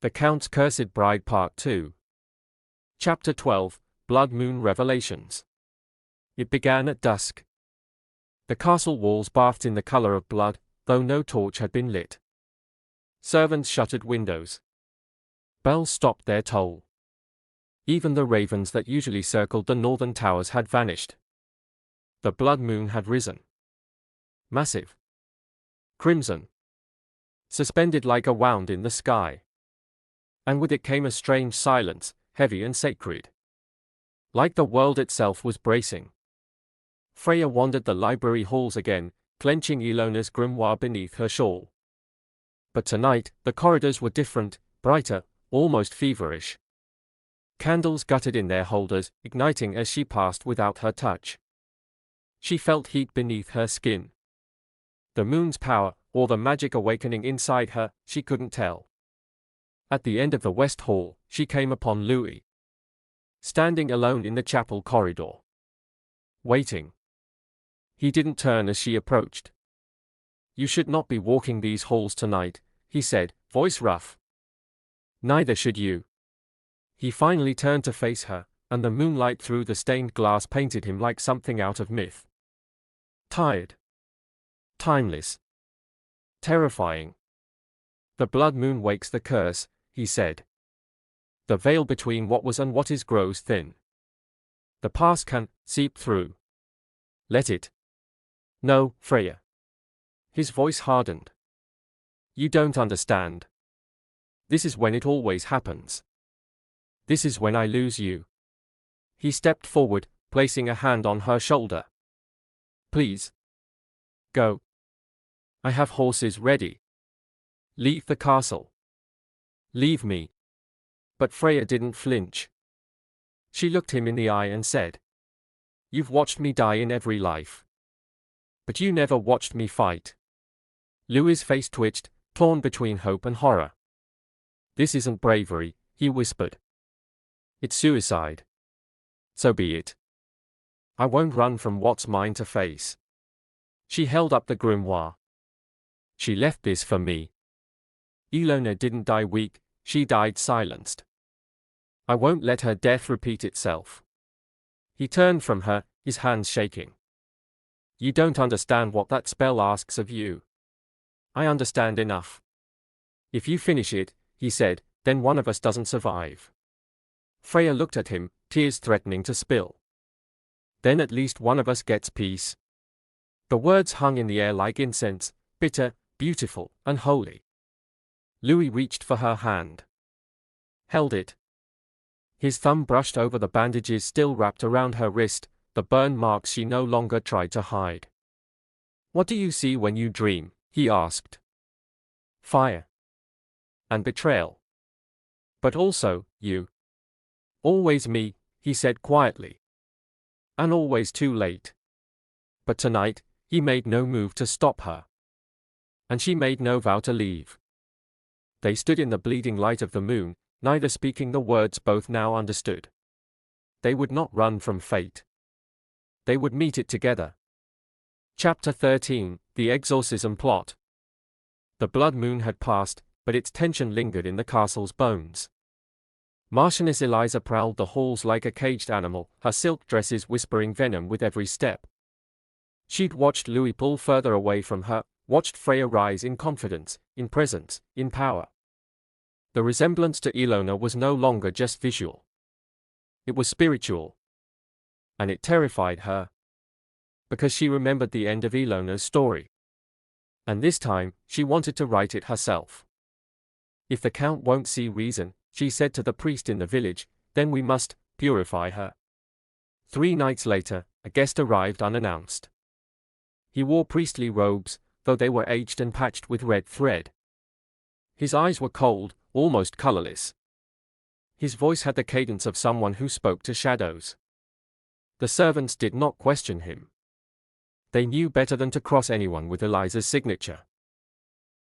The Count's Cursed Bride Part 2. Chapter 12, Blood Moon Revelations. It began at dusk. The castle walls bathed in the color of blood, though no torch had been lit. Servants shuttered windows. Bells stopped their toll. Even the ravens that usually circled the northern towers had vanished. The blood moon had risen. Massive. Crimson. Suspended like a wand in the sky. And with it came a strange silence, heavy and sacred. Like the world itself was bracing. Freya wandered the library halls again, clenching Ilona's grimoire beneath her shawl. But tonight, the corridors were different, brighter, almost feverish. Candles guttered in their holders, igniting as she passed without her touch. She felt heat beneath her skin. The moon's power, or the magic awakening inside her, she couldn't tell. At the end of the West Hall, she came upon Louis. Standing alone in the chapel corridor. Waiting. He didn't turn as she approached. "You should not be walking these halls tonight," he said, voice rough. "Neither should you." He finally turned to face her, and the moonlight through the stained glass painted him like something out of myth. Tired. Timeless. Terrifying. "The blood moon wakes the curse," he said. "The veil between what was and what is grows thin. The past can seep through. Let it." "No, Freya." His voice hardened. "You don't understand. This is when it always happens. This is when I lose you." He stepped forward, placing a hand on her shoulder. "Please. Go. I have horses ready. Leave the castle. Leave me." But Freya didn't flinch. She looked him in the eye and said, "You've watched me die in every life. But you never watched me fight." Louis's face twitched, torn between hope and horror. "This isn't bravery," he whispered. "It's suicide. So be it. I won't run from what's mine to face." She held up the grimoire. "She left this for me. Ilona didn't die weak, she died silenced. I won't let her death repeat itself." He turned from her, his hands shaking. "You don't understand what that spell asks of you." "I understand enough. If you finish it," he said, "then one of us doesn't survive." Freya looked at him, tears threatening to spill. "Then at least one of us gets peace." The words hung in the air like incense, bitter, beautiful, and holy. Louis reached for her hand. Held it. His thumb brushed over the bandages still wrapped around her wrist, the burn marks she no longer tried to hide. "What do you see when you dream?" he asked. "Fire. And betrayal. But also, you." "Always me," he said quietly. "And always too late." But tonight, he made no move to stop her. And she made no vow to leave. They stood in the bleeding light of the moon, neither speaking the words both now understood. They would not run from fate. They would meet it together. Chapter 13, The Exorcism Plot. The blood moon had passed, but its tension lingered in the castle's bones. Marchioness Eliza prowled the halls like a caged animal, her silk dresses whispering venom with every step. She'd watched Louis pull further away from her, watched Freya rise in confidence, in presence, in power. The resemblance to Ilona was no longer just visual. It was spiritual. And it terrified her. Because she remembered the end of Ilona's story. And this time, she wanted to write it herself. "If the Count won't see reason," she said to the priest in the village, "then we must purify her." 3 nights later, a guest arrived unannounced. He wore priestly robes, though they were aged and patched with red thread. His eyes were cold, almost colorless. His voice had the cadence of someone who spoke to shadows. The servants did not question him. They knew better than to cross anyone with Eliza's signature.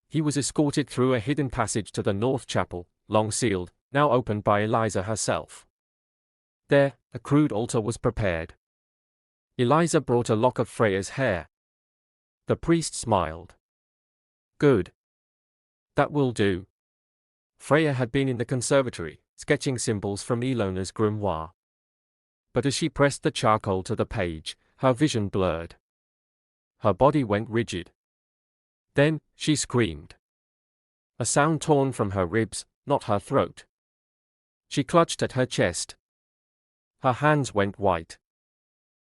He was escorted through a hidden passage to the north chapel, long sealed, now opened by Eliza herself. There, a crude altar was prepared. Eliza brought a lock of Freya's hair. The priest smiled. "Good. That will do." Freya had been in the conservatory, sketching symbols from Ilona's grimoire. But as she pressed the charcoal to the page, her vision blurred. Her body went rigid. Then, she screamed. A sound torn from her ribs, not her throat. She clutched at her chest. Her hands went white.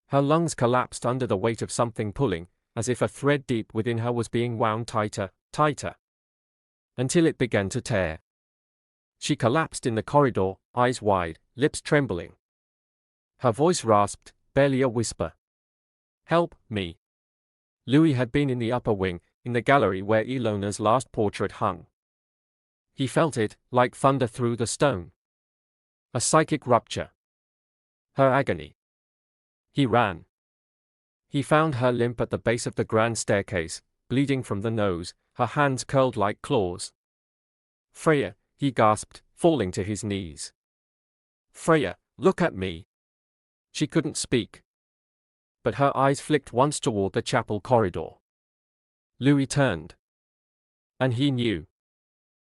Her lungs collapsed under the weight of something pulling, as if a thread deep within her was being wound tighter, tighter. Until it began to tear. She collapsed in the corridor, eyes wide, lips trembling. Her voice rasped, barely a whisper. "Help me." Louis had been in the upper wing, in the gallery where Ilona's last portrait hung. He felt it, like thunder through the stone. A psychic rupture. Her agony. He ran. He found her limp at the base of the grand staircase, bleeding from the nose, her hands curled like claws. "Freya," he gasped, falling to his knees. "Freya, look at me." She couldn't speak. But her eyes flicked once toward the chapel corridor. Louis turned. And he knew.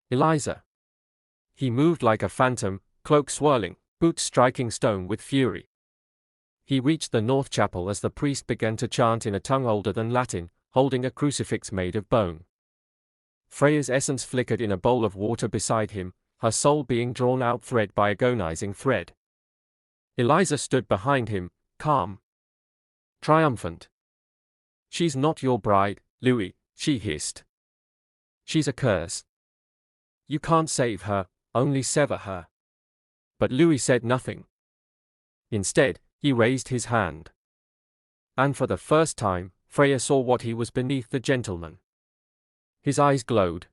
Eliza. He moved like a phantom, cloak swirling, boots striking stone with fury. He reached the north chapel as the priest began to chant in a tongue older than Latin, holding a crucifix made of bone. Freya's essence flickered in a bowl of water beside him, her soul being drawn out thread by agonizing thread. Eliza stood behind him, calm. Triumphant. "She's not your bride, Louis," she hissed. "She's a curse. You can't save her, only sever her." But Louis said nothing. Instead, he raised his hand. And for the first time, Freya saw what he was beneath the gentleman. His eyes glowed.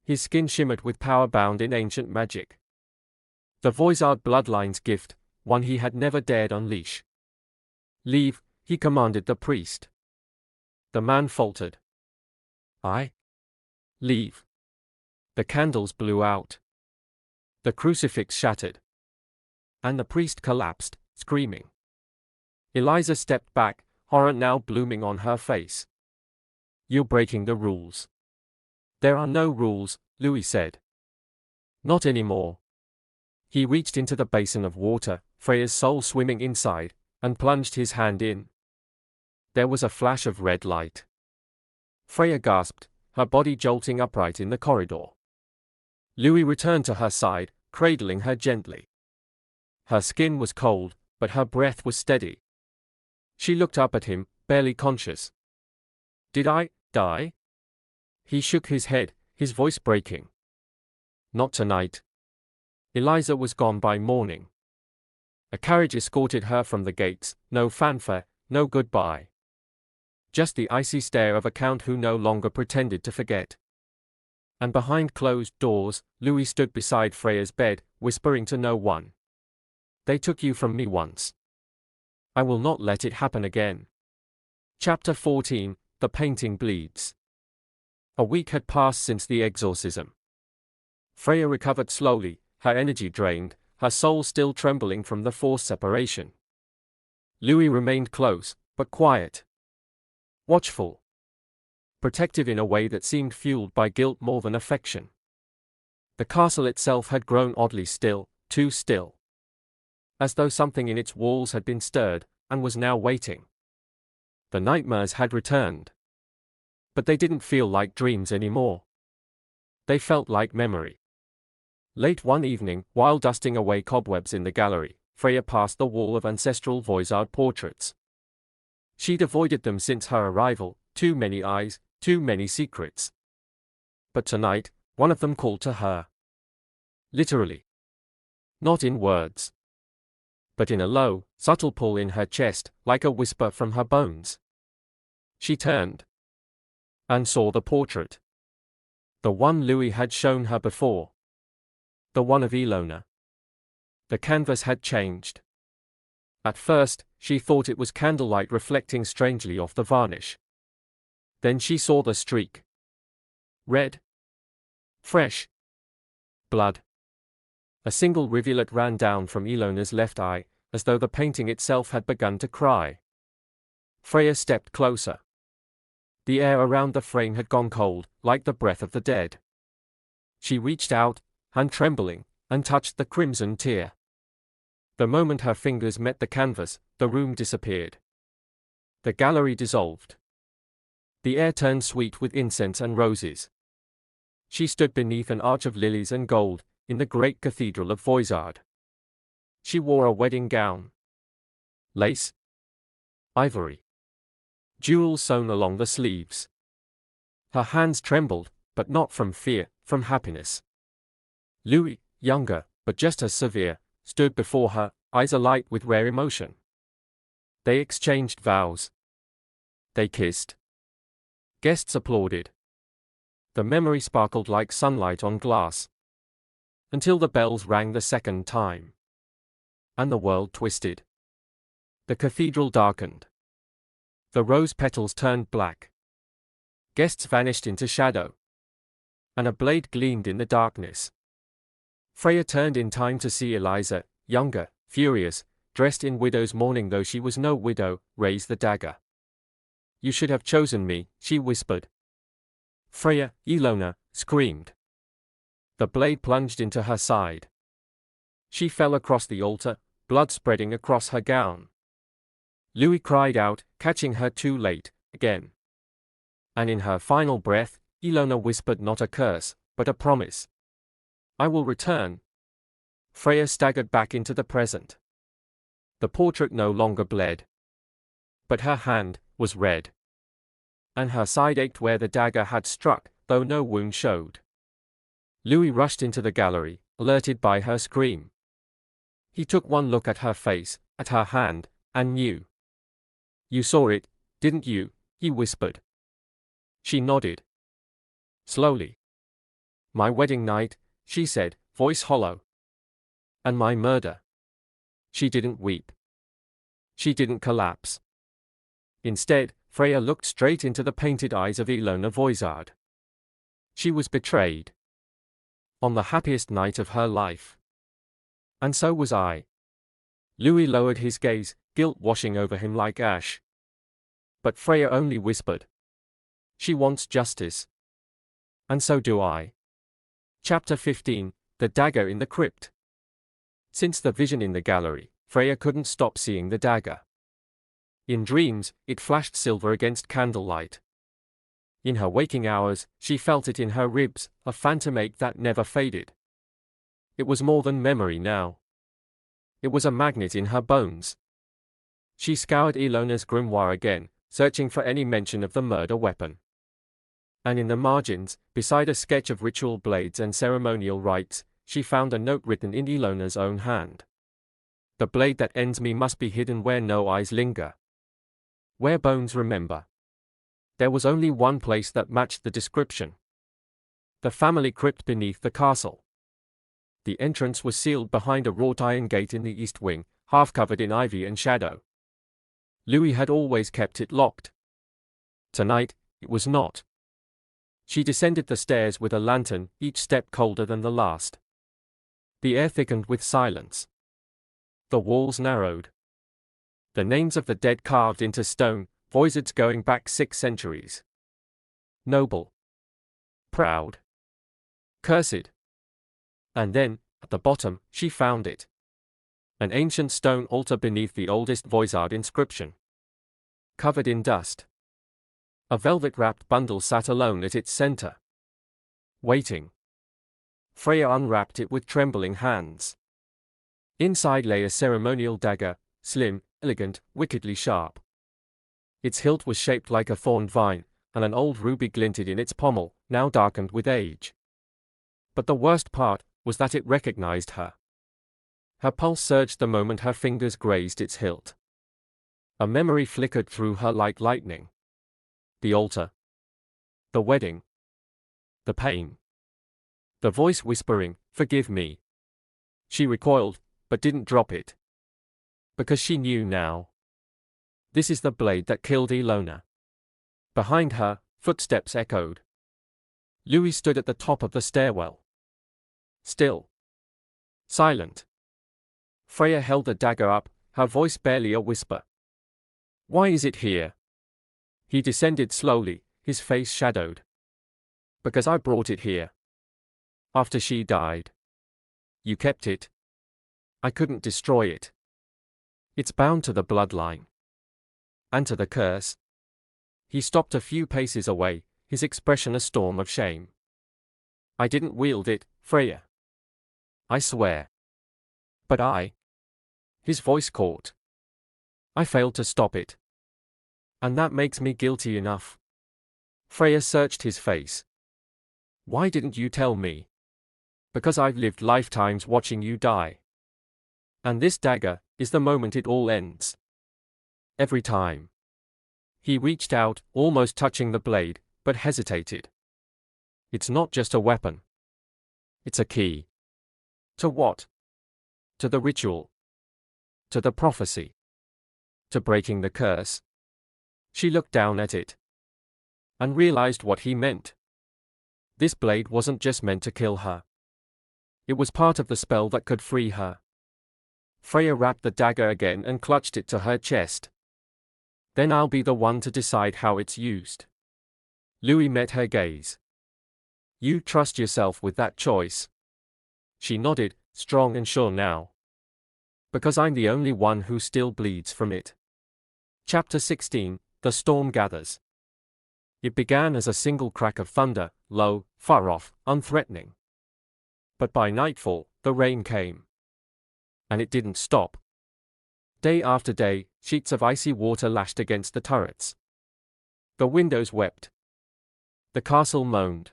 His skin shimmered with power bound in ancient magic. The Voisard bloodline's gift, one he had never dared unleash. "Leave," he commanded the priest. The man faltered. "I? Leave." The candles blew out. The crucifix shattered. And the priest collapsed, screaming. Eliza stepped back, horror now blooming on her face. "You're breaking the rules." "There are no rules," Louis said. "Not anymore." He reached into the basin of water, Freya's soul swimming inside, and plunged his hand in. There was a flash of red light. Freya gasped, her body jolting upright in the corridor. Louis returned to her side, cradling her gently. Her skin was cold, but her breath was steady. She looked up at him, barely conscious. "Did I die?" He shook his head, his voice breaking. "Not tonight." Eliza was gone by morning. A carriage escorted her from the gates, no fanfare, no goodbye. Just the icy stare of a count who no longer pretended to forget. And behind closed doors, Louis stood beside Freya's bed, whispering to no one. "They took you from me once. I will not let it happen again." Chapter 14, The Painting Bleeds. A week had passed since the exorcism. Freya recovered slowly, her energy drained, her soul still trembling from the forced separation. Louis remained close, but quiet. Watchful. Protective in a way that seemed fueled by guilt more than affection. The castle itself had grown oddly still, too still. As though something in its walls had been stirred, and was now waiting. The nightmares had returned. But they didn't feel like dreams anymore. They felt like memory. Late one evening, while dusting away cobwebs in the gallery, Freya passed the wall of ancestral Voisard portraits. She'd avoided them since her arrival, too many eyes, too many secrets. But tonight, one of them called to her. Literally. Not in words. But in a low, subtle pull in her chest, like a whisper from her bones. She turned. And saw the portrait. The one Louis had shown her before. The one of Ilona. The canvas had changed. At first, she thought it was candlelight reflecting strangely off the varnish. Then she saw the streak. Red. Fresh. Blood. A single rivulet ran down from Ilona's left eye, as though the painting itself had begun to cry. Freya stepped closer. The air around the frame had gone cold, like the breath of the dead. She reached out, hand trembling, and touched the crimson tear. The moment her fingers met the canvas, the room disappeared. The gallery dissolved. The air turned sweet with incense and roses. She stood beneath an arch of lilies and gold, in the great cathedral of Voisard. She wore a wedding gown. Lace. Ivory. Jewels sewn along the sleeves. Her hands trembled, but not from fear, from happiness. Louis, younger, but just as severe, stood before her, eyes alight with rare emotion. They exchanged vows. They kissed. Guests applauded. The memory sparkled like sunlight on glass. Until the bells rang the second time. And the world twisted. The cathedral darkened. The rose petals turned black. Guests vanished into shadow. And a blade gleamed in the darkness. Freya turned in time to see Eliza, younger, furious, dressed in widow's mourning though she was no widow, raise the dagger. You should have chosen me, she whispered. Freya, Ilona, screamed. The blade plunged into her side. She fell across the altar, blood spreading across her gown. Louis cried out, catching her too late, again. And in her final breath, Ilona whispered not a curse, but a promise. I will return. Freya staggered back into the present. The portrait no longer bled. But her hand was red. And her side ached where the dagger had struck, though no wound showed. Louis rushed into the gallery, alerted by her scream. He took one look at her face, at her hand, and knew. You saw it, didn't you? He whispered. She nodded. Slowly. My wedding night, she said, voice hollow. And my murder. She didn't weep. She didn't collapse. Instead, Freya looked straight into the painted eyes of Ilona Voisard. She was betrayed. On the happiest night of her life. And so was I. Louis lowered his gaze, guilt washing over him like ash. But Freya only whispered. She wants justice. And so do I. Chapter 15, The Dagger in the Crypt. Since the vision in the gallery, Freya couldn't stop seeing the dagger. In dreams, it flashed silver against candlelight. In her waking hours, she felt it in her ribs, a phantom ache that never faded. It was more than memory now. It was a magnet in her bones. She scoured Ilona's grimoire again, searching for any mention of the murder weapon. And in the margins, beside a sketch of ritual blades and ceremonial rites, she found a note written in Ilona's own hand. The blade that ends me must be hidden where no eyes linger. Where bones remember. There was only one place that matched the description. The family crypt beneath the castle. The entrance was sealed behind a wrought iron gate in the east wing, half covered in ivy and shadow. Louis had always kept it locked. Tonight, it was not. She descended the stairs with a lantern, each step colder than the last. The air thickened with silence. The walls narrowed. The names of the dead carved into stone, Voisards going back 6 centuries. Noble. Proud. Cursed. And then, at the bottom, she found it. An ancient stone altar beneath the oldest Voisard inscription. Covered in dust. A velvet-wrapped bundle sat alone at its center. Waiting. Freya unwrapped it with trembling hands. Inside lay a ceremonial dagger, slim, elegant, wickedly sharp. Its hilt was shaped like a thorned vine, and an old ruby glinted in its pommel, now darkened with age. But the worst part was that it recognized her. Her pulse surged the moment her fingers grazed its hilt. A memory flickered through her like lightning. The altar. The wedding. The pain. The voice whispering, "Forgive me." She recoiled, but didn't drop it. Because she knew now. This is the blade that killed Ilona. Behind her, footsteps echoed. Louis stood at the top of the stairwell. Still. Silent. Freya held the dagger up, her voice barely a whisper. Why is it here? He descended slowly, his face shadowed. Because I brought it here. After she died. You kept it. I couldn't destroy it. It's bound to the bloodline. And to the curse. He stopped a few paces away, his expression a storm of shame. I didn't wield it, Freya. I swear. But I. His voice caught. I failed to stop it. And that makes me guilty enough. Freya searched his face. Why didn't you tell me? Because I've lived lifetimes watching you die. And this dagger is the moment it all ends. Every time. He reached out, almost touching the blade, but hesitated. It's not just a weapon. It's a key. To what? To the ritual. To the prophecy. To breaking the curse. She looked down at it. And realized what he meant. This blade wasn't just meant to kill her. It was part of the spell that could free her. Freya wrapped the dagger again and clutched it to her chest. Then I'll be the one to decide how it's used. Louis met her gaze. You trust yourself with that choice? She nodded, strong and sure now. Because I'm the only one who still bleeds from it. Chapter 16, The Storm Gathers. It began as a single crack of thunder, low, far off, unthreatening. But by nightfall, the rain came. And it didn't stop. Day after day, sheets of icy water lashed against the turrets. The windows wept. The castle moaned.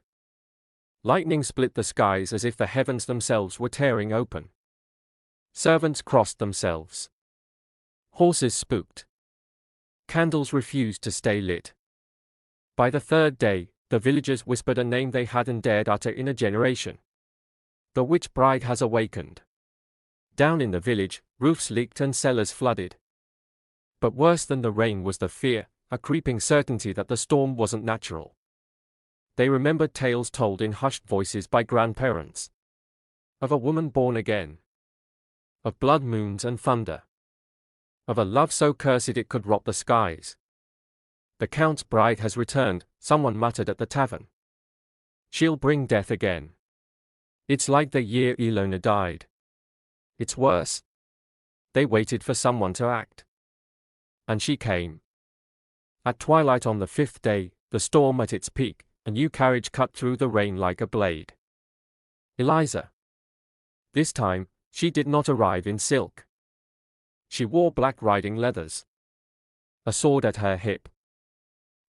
Lightning split the skies as if the heavens themselves were tearing open. Servants crossed themselves. Horses spooked. Candles refused to stay lit. By the third day, the villagers whispered a name they hadn't dared utter in a generation. The witch bride has awakened. Down in the village, roofs leaked and cellars flooded. But worse than the rain was the fear, a creeping certainty that the storm wasn't natural. They remembered tales told in hushed voices by grandparents. Of a woman born again. Of blood moons and thunder. Of a love so cursed it could rot the skies. The Count's bride has returned, someone muttered at the tavern. She'll bring death again. It's like the year Ilona died. It's worse. They waited for someone to act. And she came. At twilight on the fifth day, the storm at its peak, a new carriage cut through the rain like a blade. Eliza. This time, she did not arrive in silk. She wore black riding leathers. A sword at her hip.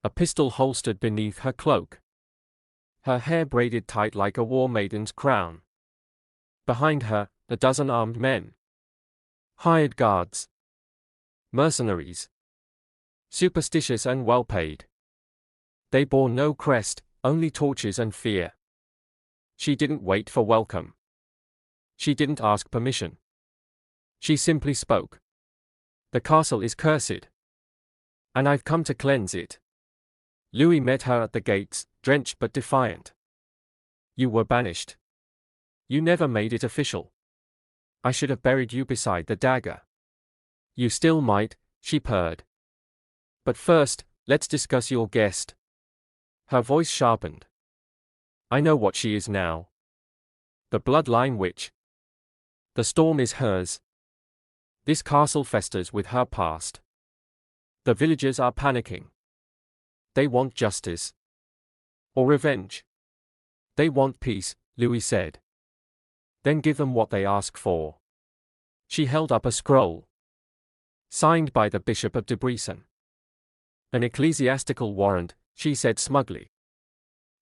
A pistol holstered beneath her cloak. Her hair braided tight like a war maiden's crown. Behind her, a dozen armed men. Hired guards. Mercenaries. Superstitious and well paid. They bore no crest, only torches and fear. She didn't wait for welcome. She didn't ask permission. She simply spoke. The castle is cursed. And I've come to cleanse it. Louis met her at the gates, drenched but defiant. You were banished. You never made it official. I should have buried you beside the dagger. You still might, she purred. But first, let's discuss your guest. Her voice sharpened. I know what she is now. The bloodline witch. The storm is hers. This castle festers with her past. The villagers are panicking. They want justice. Or revenge. They want peace, Louis said. Then give them what they ask for. She held up a scroll. Signed by the Bishop of Debrecen. An ecclesiastical warrant, she said smugly.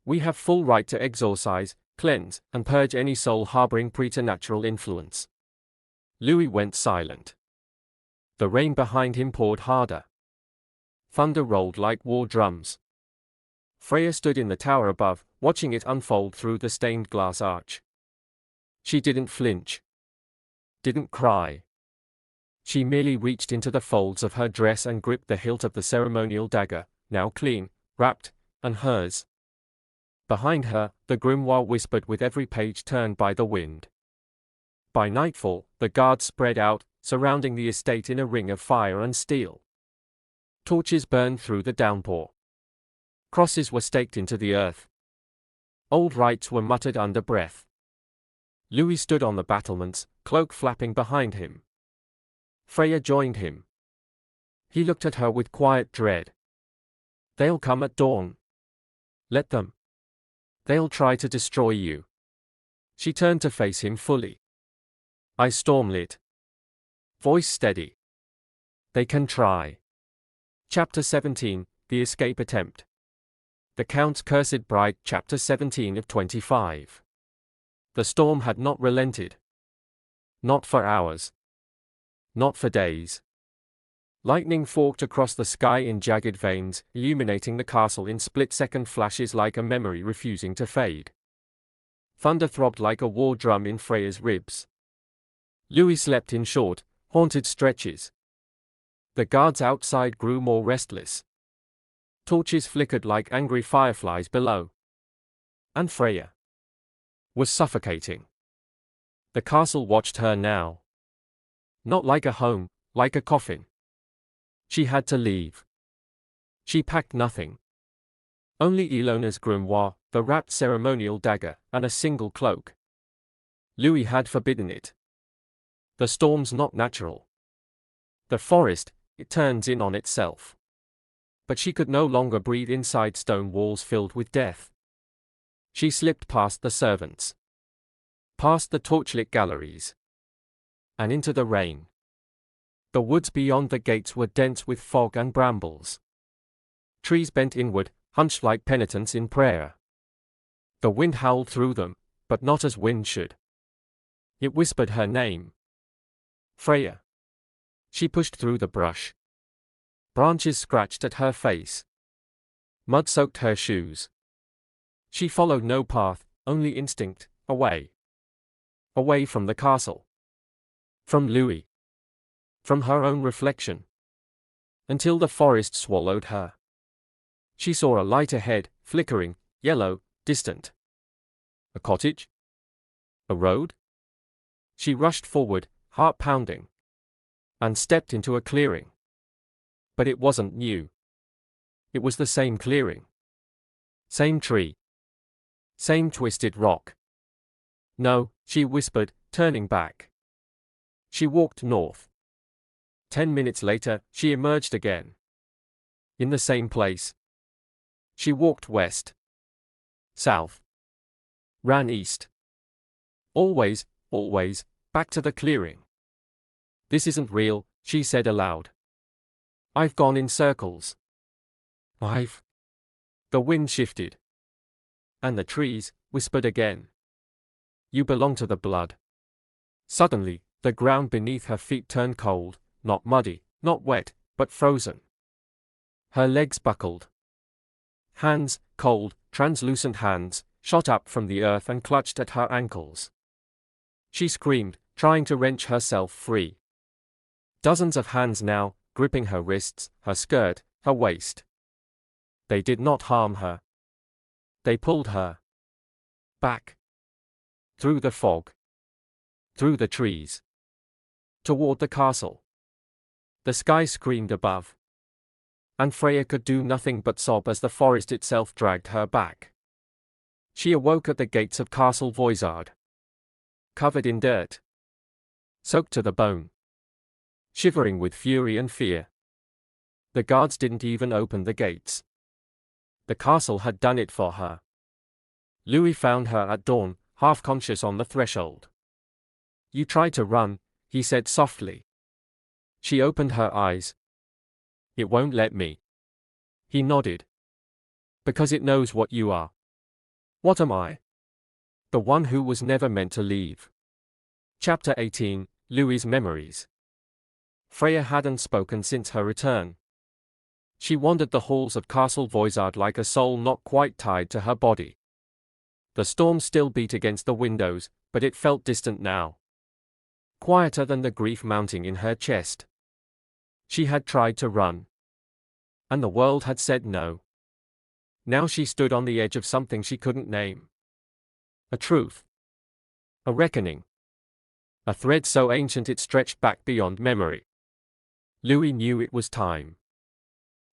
We have full right to exorcise, cleanse, and purge any soul harboring preternatural influence. Louis went silent. The rain behind him poured harder. Thunder rolled like war drums. Freya stood in the tower above, watching it unfold through the stained glass arch. She didn't flinch. Didn't cry. She merely reached into the folds of her dress and gripped the hilt of the ceremonial dagger, now clean, wrapped, and hers. Behind her, the grimoire whispered with every page turned by the wind. By nightfall, the guards spread out, surrounding the estate in a ring of fire and steel. Torches burned through the downpour. Crosses were staked into the earth. Old rites were muttered under breath. Louis stood on the battlements, cloak flapping behind him. Freya joined him. He looked at her with quiet dread. They'll come at dawn. Let them. They'll try to destroy you. She turned to face him fully. Eyes stormlit. Voice steady. They can try. Chapter 17, The Escape Attempt. The Count's Cursed Bride, Chapter 17 of 25. The storm had not relented. Not for hours. Not for days. Lightning forked across the sky in jagged veins, illuminating the castle in split-second flashes like a memory refusing to fade. Thunder throbbed like a war drum in Freya's ribs. Louis slept in short, haunted stretches. The guards outside grew more restless. Torches flickered like angry fireflies below. And Freya was suffocating. The castle watched her now. Not like a home, like a coffin. She had to leave. She packed nothing. Only Ilona's grimoire, the wrapped ceremonial dagger, and a single cloak. Louis had forbidden it. The storm's not natural. The forest, it turns in on itself. But she could no longer breathe inside stone walls filled with death. She slipped past the servants. Past the torchlit galleries. And into the rain. The woods beyond the gates were dense with fog and brambles. Trees bent inward, hunched like penitents in prayer. The wind howled through them, but not as wind should. It whispered her name. Freya. She pushed through the brush. Branches scratched at her face. Mud soaked her shoes. She followed no path, only instinct, away. Away from the castle. From Louis. From her own reflection. Until the forest swallowed her. She saw a light ahead, flickering, yellow, distant. A cottage? A road? She rushed forward, heart pounding. And stepped into a clearing. But it wasn't new. It was the same clearing. Same tree. Same twisted rock. No, she whispered, turning back. She walked north. 10 minutes later, she emerged again. In the same place. She walked west. South. Ran east. Always, always, back to the clearing. This isn't real, she said aloud. I've gone in circles. The wind shifted. And the trees whispered again. You belong to the blood. Suddenly, the ground beneath her feet turned cold, not muddy, not wet, but frozen. Her legs buckled. Hands, cold, translucent hands, shot up from the earth and clutched at her ankles. She screamed, trying to wrench herself free. Dozens of hands now, gripping her wrists, her skirt, her waist. They did not harm her. They pulled her back. Through the fog. Through the trees. Toward the castle. The sky screamed above. And Freya could do nothing but sob as the forest itself dragged her back. She awoke at the gates of Castle Voisard. Covered in dirt. Soaked to the bone. Shivering with fury and fear. The guards didn't even open the gates. The castle had done it for her. Louis found her at dawn, half-conscious on the threshold. You tried to run, he said softly. She opened her eyes. It won't let me. He nodded. Because it knows what you are. What am I? The one who was never meant to leave. Chapter 18, Louis's Memories. Freya hadn't spoken since her return. She wandered the halls of Castle Voisard like a soul not quite tied to her body. The storm still beat against the windows, but it felt distant now. Quieter than the grief mounting in her chest. She had tried to run. And the world had said no. Now she stood on the edge of something she couldn't name. A truth. A reckoning. A thread so ancient it stretched back beyond memory. Louis knew it was time.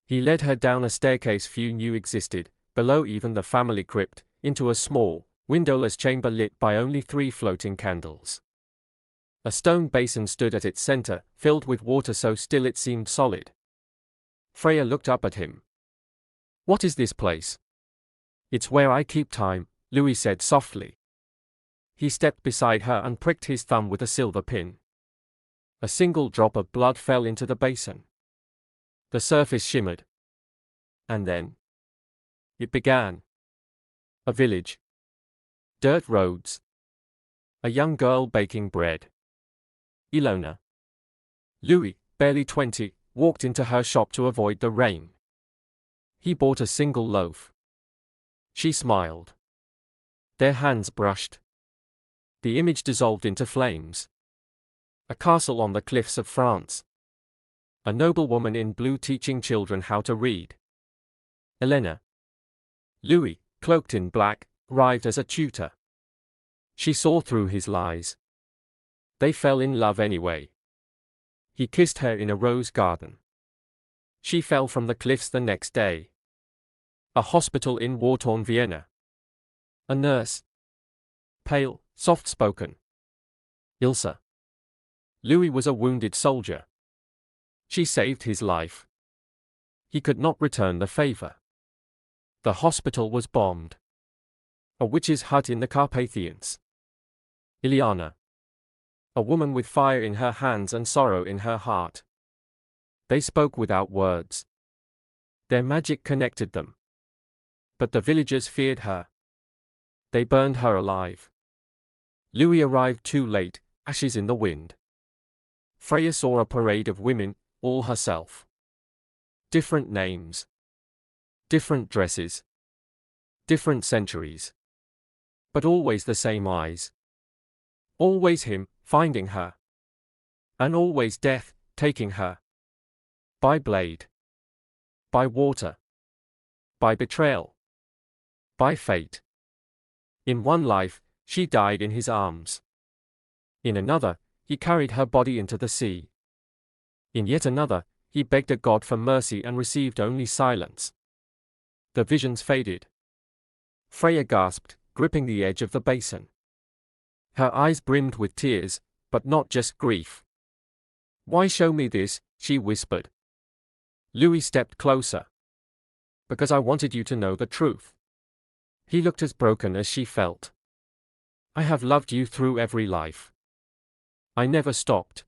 He led her down a staircase few knew existed, below even the family crypt, into a small, Windowless chamber lit by only 3 floating candles. A stone basin stood at its center, filled with water so still it seemed solid. Freya looked up at him. "What is this place?" "It's where I keep time," Louis said softly. He stepped beside her and pricked his thumb with a silver pin. A single drop of blood fell into the basin. The surface shimmered. And then it began. A village. Dirt roads. A young girl baking bread. Ilona. Louis, barely 20, walked into her shop to avoid the rain. He bought a single loaf. She smiled. Their hands brushed. The image dissolved into flames. A castle on the cliffs of France. A noblewoman in blue teaching children how to read. Elena. Louis, cloaked in black, arrived as a tutor. She saw through his lies. They fell in love anyway. He kissed her in a rose garden. She fell from the cliffs the next day. A hospital in war-torn Vienna. A nurse. Pale, soft-spoken. Ilsa. Louis was a wounded soldier. She saved his life. He could not return the favor. The hospital was bombed. A witch's hut in the Carpathians. Iliana. A woman with fire in her hands and sorrow in her heart. They spoke without words. Their magic connected them. But the villagers feared her. They burned her alive. Louis arrived too late, ashes in the wind. Freya saw a parade of women, all herself. Different names. Different dresses. Different centuries. But always the same eyes. Always him, finding her. And always death, taking her. By blade. By water. By betrayal. By fate. In one life, she died in his arms. In another, he carried her body into the sea. In yet another, he begged a god for mercy and received only silence. The visions faded. Freya gasped, gripping the edge of the basin. Her eyes brimmed with tears, but not just grief. "Why show me this?" she whispered. Louis stepped closer. "Because I wanted you to know the truth." He looked as broken as she felt. "I have loved you through every life. I never stopped.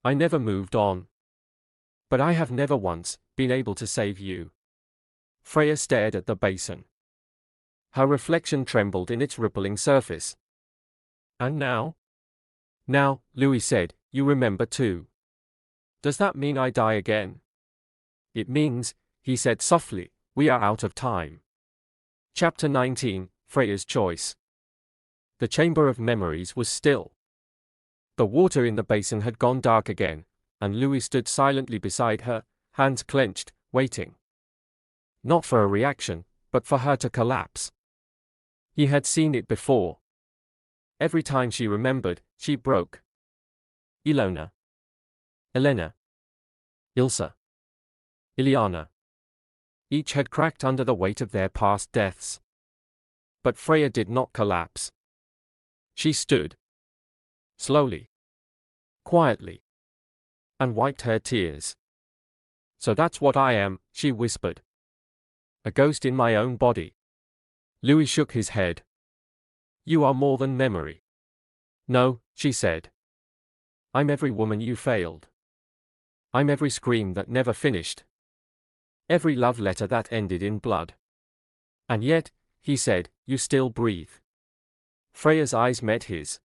I never moved on. But I have never once been able to save you." Freya stared at the basin. Her reflection trembled in its rippling surface. "And now?" "Now," Louis said, "you remember too." "Does that mean I die again?" "It means," he said softly, "we are out of time." Chapter 19, Freya's Choice. The chamber of memories was still. The water in the basin had gone dark again, and Louis stood silently beside her, hands clenched, waiting. Not for a reaction, but for her to collapse. He had seen it before. Every time she remembered, she broke. Ilona. Elena. Ilsa. Iliana. Each had cracked under the weight of their past deaths. But Freya did not collapse. She stood. Slowly. Quietly. And wiped her tears. "So that's what I am," she whispered. "A ghost in my own body." Louis shook his head. "You are more than memory." "No," she said. "I'm every woman you failed. I'm every scream that never finished. Every love letter that ended in blood. And yet," he said, "you still breathe." Freya's eyes met his.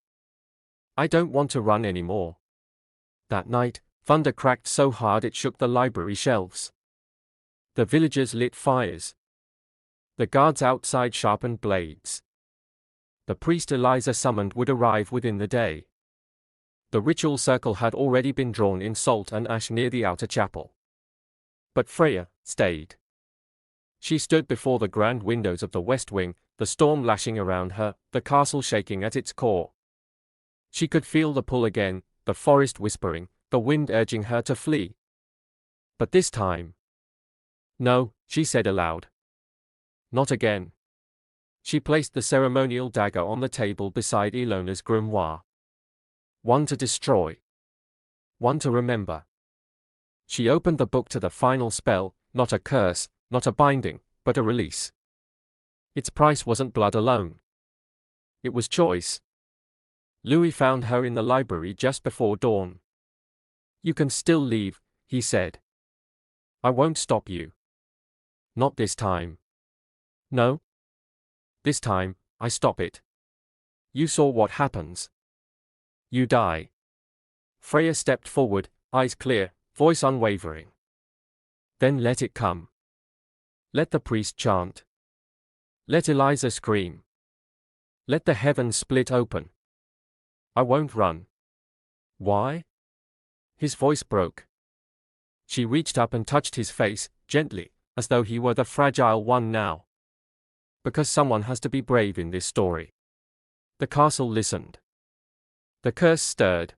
"I don't want to run anymore." That night, thunder cracked so hard it shook the library shelves. The villagers lit fires. The guards outside sharpened blades. The priest Eliza summoned would arrive within the day. The ritual circle had already been drawn in salt and ash near the outer chapel. But Freya stayed. She stood before the grand windows of the west wing, the storm lashing around her, the castle shaking at its core. She could feel the pull again, the forest whispering, the wind urging her to flee. But this time. "No," she said aloud. "Not again." She placed the ceremonial dagger on the table beside Ilona's grimoire. One to destroy. One to remember. She opened the book to the final spell, not a curse, not a binding, but a release. Its price wasn't blood alone. It was choice. Louis found her in the library just before dawn. "You can still leave," he said. "I won't stop you." "Not this time." "No. This time, I stop it. You saw what happens. You die." Freya stepped forward, eyes clear, voice unwavering. "Then let it come. Let the priest chant. Let Eliza scream. Let the heavens split open. I won't run." "Why?" His voice broke. She reached up and touched his face, gently, as though he were the fragile one now. "Because someone has to be brave in this story." The castle listened. The curse stirred.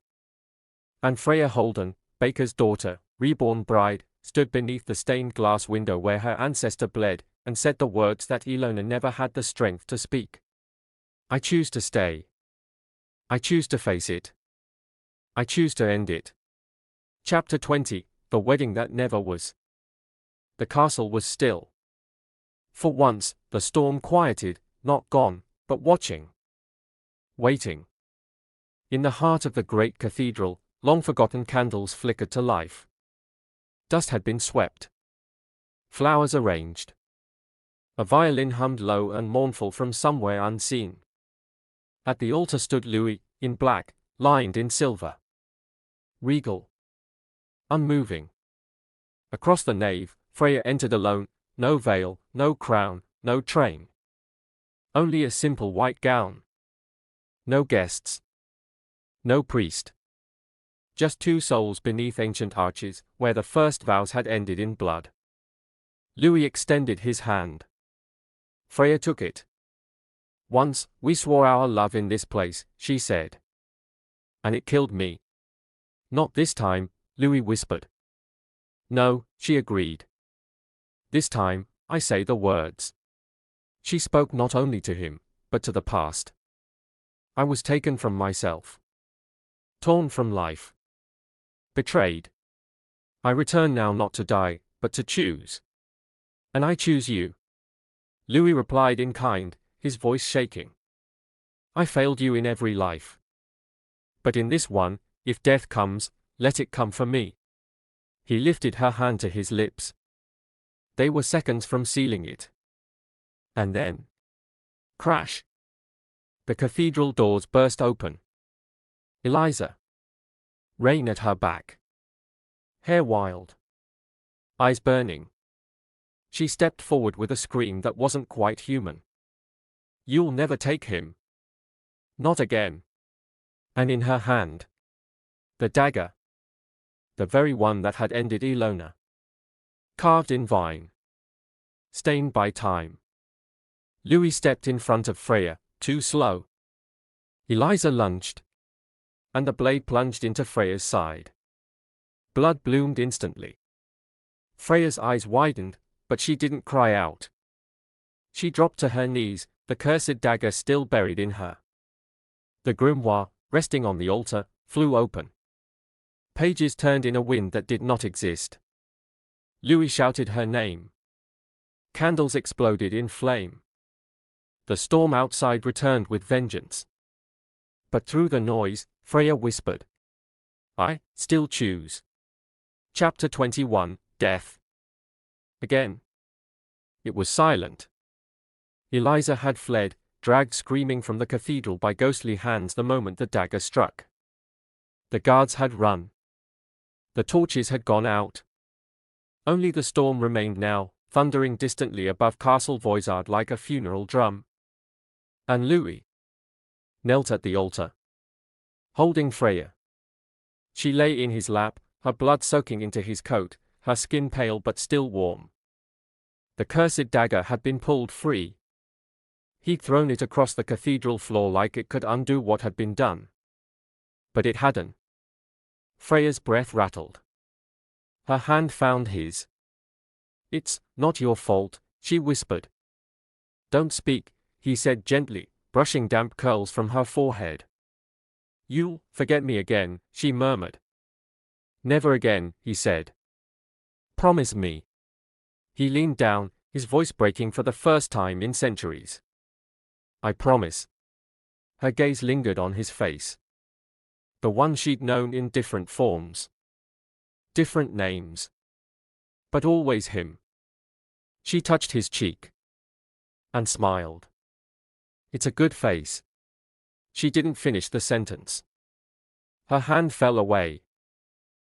And Freya Holden, Baker's daughter, reborn bride, stood beneath the stained glass window where her ancestor bled, and said the words that Ilona never had the strength to speak. "I choose to stay. I choose to face it. I choose to end it." Chapter 20, The Wedding That Never Was. The castle was still. For once, the storm quieted, not gone, but watching. Waiting. In the heart of the great cathedral, long-forgotten candles flickered to life. Dust had been swept. Flowers arranged. A violin hummed low and mournful from somewhere unseen. At the altar stood Louis, in black, lined in silver. Regal. Unmoving. Across the nave, Freya entered alone, no veil, no crown, no train. Only a simple white gown. No guests. No priest. Just two souls beneath ancient arches, where the first vows had ended in blood. Louis extended his hand. Freya took it. "Once, we swore our love in this place," she said. "And it killed me." "Not this time," Louis whispered. "No," she agreed. "This time, I say the words." She spoke not only to him, but to the past. "I was taken from myself. Torn from life. Betrayed. I return now not to die, but to choose. And I choose you." Louis replied in kind, his voice shaking. "I failed you in every life. But in this one, if death comes, let it come for me." He lifted her hand to his lips. They were seconds from sealing it. And then, crash! The cathedral doors burst open. Eliza. Rain at her back. Hair wild. Eyes burning. She stepped forward with a scream that wasn't quite human. "You'll never take him. Not again." And in her hand, the dagger. The very one that had ended Ilona. Carved in vine. Stained by time. Louis stepped in front of Freya, too slow. Eliza lunged. And the blade plunged into Freya's side. Blood bloomed instantly. Freya's eyes widened, but she didn't cry out. She dropped to her knees, the cursed dagger still buried in her. The grimoire, resting on the altar, flew open. Pages turned in a wind that did not exist. Louis shouted her name. Candles exploded in flame. The storm outside returned with vengeance. But through the noise, Freya whispered, "I still choose." Chapter 21, Death. Again. It was silent. Eliza had fled, dragged screaming from the cathedral by ghostly hands the moment the dagger struck. The guards had run. The torches had gone out. Only the storm remained now, thundering distantly above Castle Voisard like a funeral drum. And Louis knelt at the altar, holding Freya. She lay in his lap, her blood soaking into his coat, her skin pale but still warm. The cursed dagger had been pulled free. He'd thrown it across the cathedral floor like it could undo what had been done. But it hadn't. Freya's breath rattled. Her hand found his. "It's not your fault," she whispered. "Don't speak," he said gently, brushing damp curls from her forehead. You'll forget me again, she murmured. Never again, he said. Promise me. He leaned down, his voice breaking for the first time in centuries. I promise. Her gaze lingered on his face. The one she'd known in different forms. Different names. But always him. She touched his cheek. And smiled. It's a good face. She didn't finish the sentence. Her hand fell away.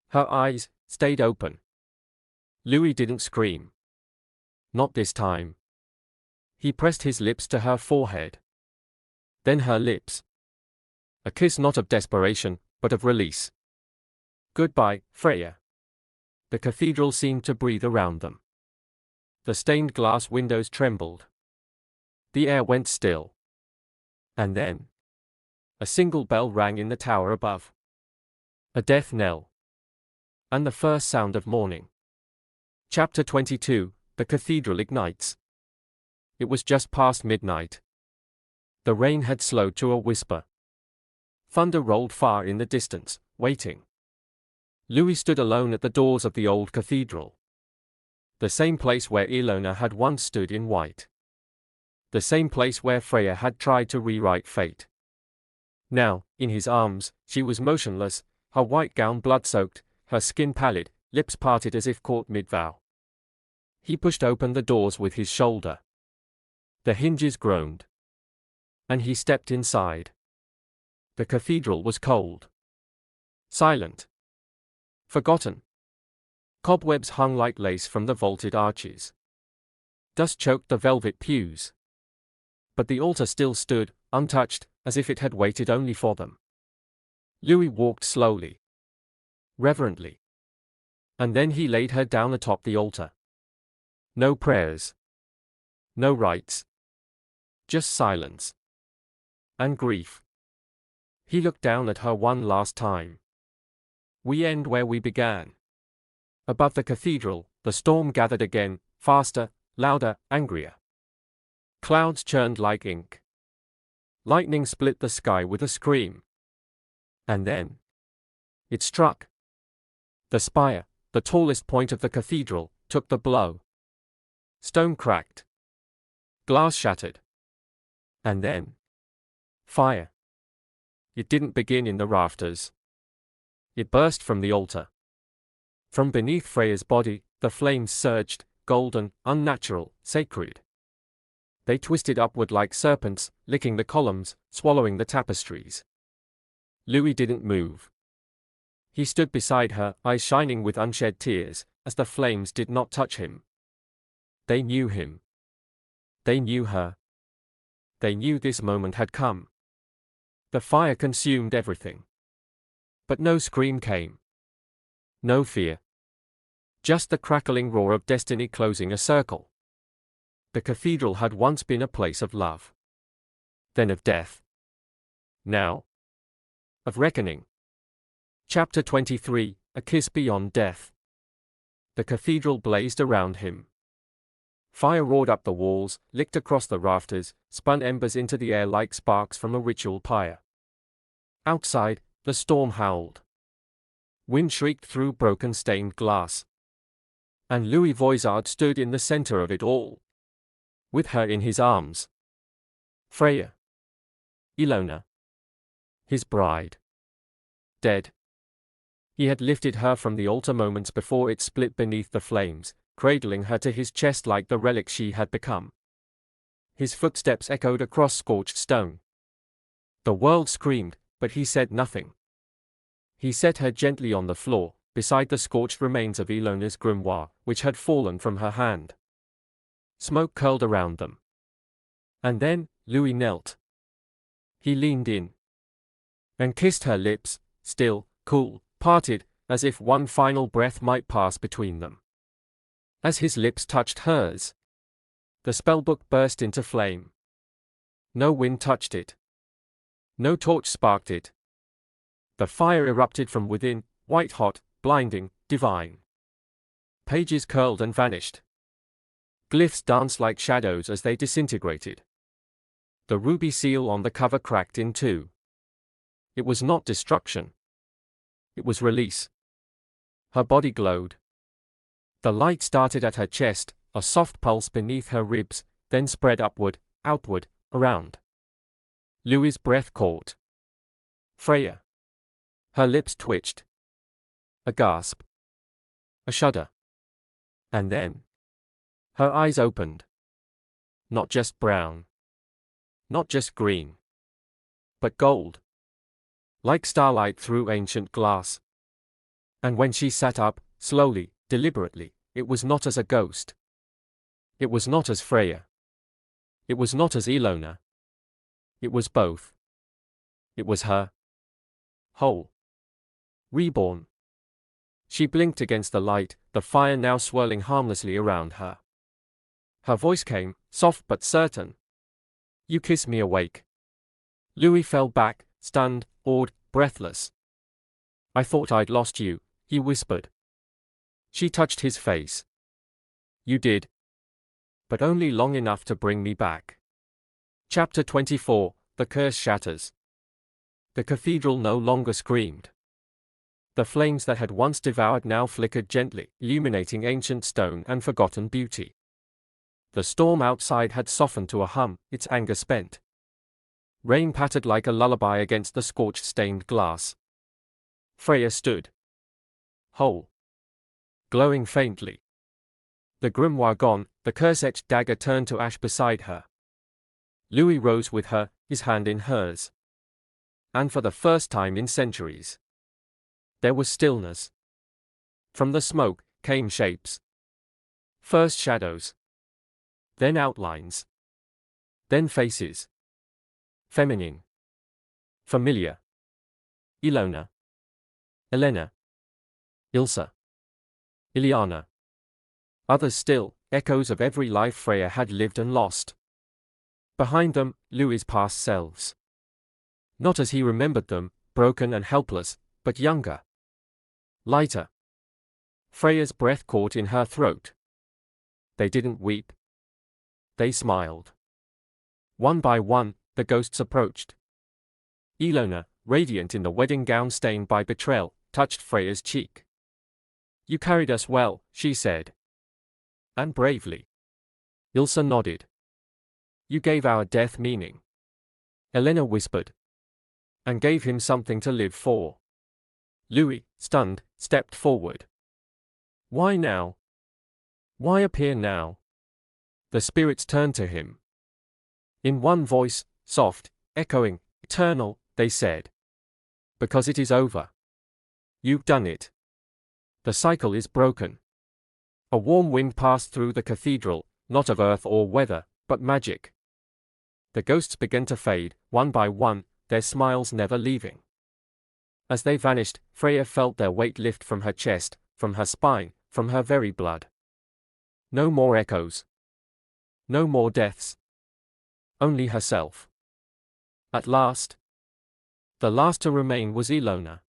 Her eyes stayed open. Louis didn't scream. Not this time. He pressed his lips to her forehead. Then her lips. A kiss not of desperation, but of release. Goodbye, Freya. The cathedral seemed to breathe around them. The stained glass windows trembled. The air went still. And then a single bell rang in the tower above. A death knell. And the first sound of morning. Chapter 22, The Cathedral Ignites. It was just past midnight. The rain had slowed to a whisper. Thunder rolled far in the distance, waiting. Louis stood alone at the doors of the old cathedral. The same place where Ilona had once stood in white. The same place where Freya had tried to rewrite fate. Now, in his arms, she was motionless, her white gown blood-soaked, her skin pallid, lips parted as if caught mid-vow. He pushed open the doors with his shoulder. The hinges groaned. And he stepped inside. The cathedral was cold. Silent. Forgotten. Cobwebs hung like lace from the vaulted arches. Dust choked the velvet pews. But the altar still stood, untouched, as if it had waited only for them. Louis walked slowly. Reverently. And then he laid her down atop the altar. No prayers. No rites. Just silence. And grief. He looked down at her one last time. We end where we began. Above the cathedral, the storm gathered again, faster, louder, angrier. Clouds churned like ink. Lightning split the sky with a scream. And then it struck. The spire, the tallest point of the cathedral, took the blow. Stone cracked. Glass shattered. And then fire. It didn't begin in the rafters. It burst from the altar. From beneath Freya's body, the flames surged, golden, unnatural, sacred. They twisted upward like serpents, licking the columns, swallowing the tapestries. Louis didn't move. He stood beside her, eyes shining with unshed tears, as the flames did not touch him. They knew him. They knew her. They knew this moment had come. The fire consumed everything. But no scream came. No fear. Just the crackling roar of destiny closing a circle. The cathedral had once been a place of love. Then of death. Now of reckoning. Chapter 23, A Kiss Beyond Death. The cathedral blazed around him. Fire roared up the walls, licked across the rafters, spun embers into the air like sparks from a ritual pyre. Outside, the storm howled. Wind shrieked through broken stained glass. And Louis Voisard stood in the center of it all. With her in his arms. Freya. Ilona. His bride. Dead. He had lifted her from the altar moments before it split beneath the flames, cradling her to his chest like the relic she had become. His footsteps echoed across scorched stone. The world screamed, but he said nothing. He set her gently on the floor, beside the scorched remains of Ilona's grimoire, which had fallen from her hand. Smoke curled around them. And then, Louis knelt. He leaned in. And kissed her lips, still, cool, parted, as if one final breath might pass between them. As his lips touched hers, the spellbook burst into flame. No wind touched it. No torch sparked it. The fire erupted from within, white-hot, blinding, divine. Pages curled and vanished. Glyphs danced like shadows as they disintegrated. The ruby seal on the cover cracked in two. It was not destruction. It was release. Her body glowed. The light started at her chest, a soft pulse beneath her ribs, then spread upward, outward, around. Louis's breath caught. Freya. Her lips twitched. A gasp. A shudder. And then her eyes opened. Not just brown. Not just green. But gold. Like starlight through ancient glass. And when she sat up, slowly, deliberately, it was not as a ghost. It was not as Freya. It was not as Ilona. It was both. It was her. Whole. Reborn. She blinked against the light, the fire now swirling harmlessly around her. Her voice came, soft but certain. You kiss me awake. Louis fell back, stunned, awed, breathless. I thought I'd lost you, he whispered. She touched his face. You did. But only long enough to bring me back. Chapter 24, The Curse Shatters. The cathedral no longer screamed. The flames that had once devoured now flickered gently, illuminating ancient stone and forgotten beauty. The storm outside had softened to a hum, its anger spent. Rain pattered like a lullaby against the scorched stained glass. Freya stood. Whole. Glowing faintly. The grimoire gone, the curse-etched dagger turned to ash beside her. Louis rose with her, his hand in hers. And for the first time in centuries, there was stillness. From the smoke came shapes. First shadows. Then outlines. Then faces. Feminine. Familiar. Ilona. Elena. Ilsa. Iliana. Others still, echoes of every life Freya had lived and lost. Behind them, Louis's past selves. Not as he remembered them, broken and helpless, but younger. Lighter. Freya's breath caught in her throat. They didn't weep. They smiled. One by one, the ghosts approached. Ilona, radiant in the wedding gown stained by betrayal, touched Freya's cheek. You carried us well, she said. And bravely. Ilsa nodded. You gave our death meaning. Elena whispered. And gave him something to live for. Louis, stunned, stepped forward. Why now? Why appear now? The spirits turned to him. In one voice, soft, echoing, eternal, they said. Because it is over. You've done it. The cycle is broken. A warm wind passed through the cathedral, not of earth or weather, but magic. The ghosts began to fade, one by one, their smiles never leaving. As they vanished, Freya felt their weight lift from her chest, from her spine, from her very blood. No more echoes. No more deaths. Only herself. At last. The last to remain was Ilona.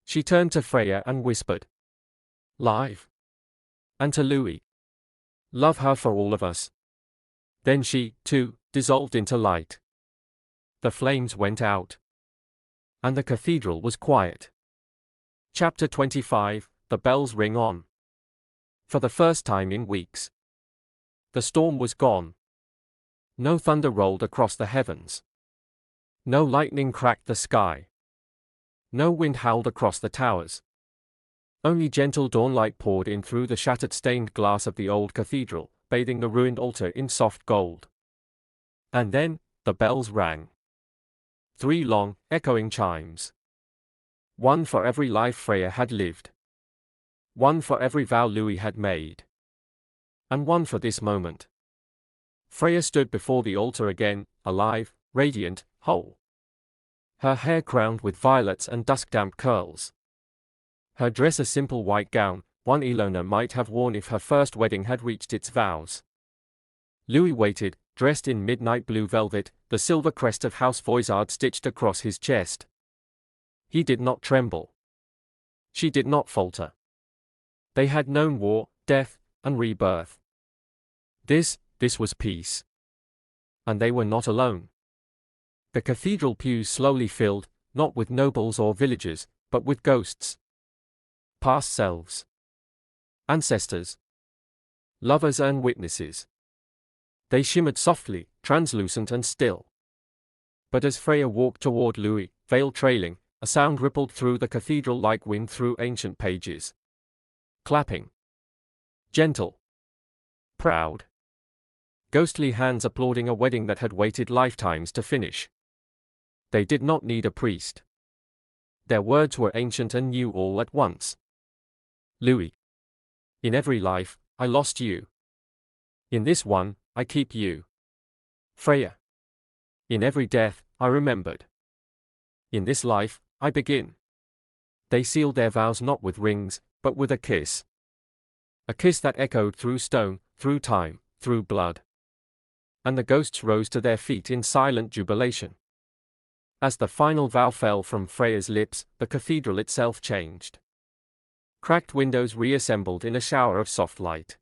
She turned to Freya and whispered. Live. And to Louis. Love her for all of us. Then she, too, dissolved into light. The flames went out. And the cathedral was quiet. Chapter 25, The Bells Ring On. For the first time in weeks. The storm was gone. No thunder rolled across the heavens. No lightning cracked the sky. No wind howled across the towers. Only gentle dawnlight poured in through the shattered stained glass of the old cathedral, bathing the ruined altar in soft gold. And then, the bells rang. 3 long, echoing chimes. One for every life Freya had lived. One for every vow Louis had made. And one for this moment. Freya stood before the altar again, alive, radiant, whole. Her hair crowned with violets and dusk-damp curls. Her dress a simple white gown, one Ilona might have worn if her first wedding had reached its vows. Louis waited, dressed in midnight blue velvet, the silver crest of House Voisard stitched across his chest. He did not tremble. She did not falter. They had known war, death, and rebirth. This was peace. And they were not alone. The cathedral pews slowly filled, not with nobles or villagers, but with ghosts. Past selves. Ancestors. Lovers and witnesses. They shimmered softly, translucent and still. But as Freya walked toward Louis, veil trailing, a sound rippled through the cathedral like wind through ancient pages. Clapping. Gentle. Proud. Ghostly hands applauding a wedding that had waited lifetimes to finish. They did not need a priest. Their words were ancient and new all at once. Louis. In every life, I lost you. In this one, I keep you. Freya. In every death, I remembered. In this life, I begin. They sealed their vows not with rings, but with a kiss. A kiss that echoed through stone, through time, through blood. And the ghosts rose to their feet in silent jubilation. As the final vow fell from Freya's lips, the cathedral itself changed. Cracked windows reassembled in a shower of soft light.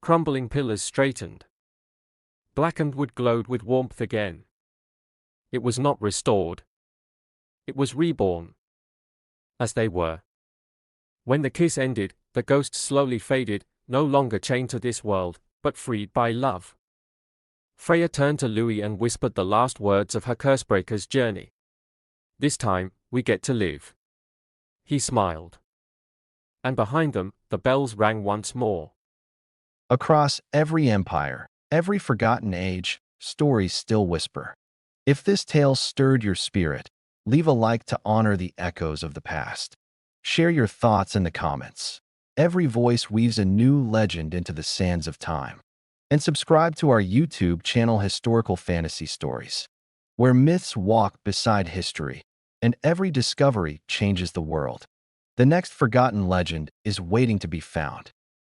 Crumbling pillars straightened. Blackened wood glowed with warmth again. It was not restored. It was reborn. As they were. When the kiss ended, the ghosts slowly faded, no longer chained to this world, but freed by love. Freya turned to Louis and whispered the last words of her Cursebreaker's journey. This time, we get to live. He smiled. And behind them, the bells rang once more. Across every empire, every forgotten age, stories still whisper. If this tale stirred your spirit, leave a like to honor the echoes of the past. Share your thoughts in the comments. Every voice weaves a new legend into the sands of time. And subscribe to our YouTube channel Historical Fantasy Stories, where myths walk beside history, and every discovery changes the world. The next forgotten legend is waiting to be found.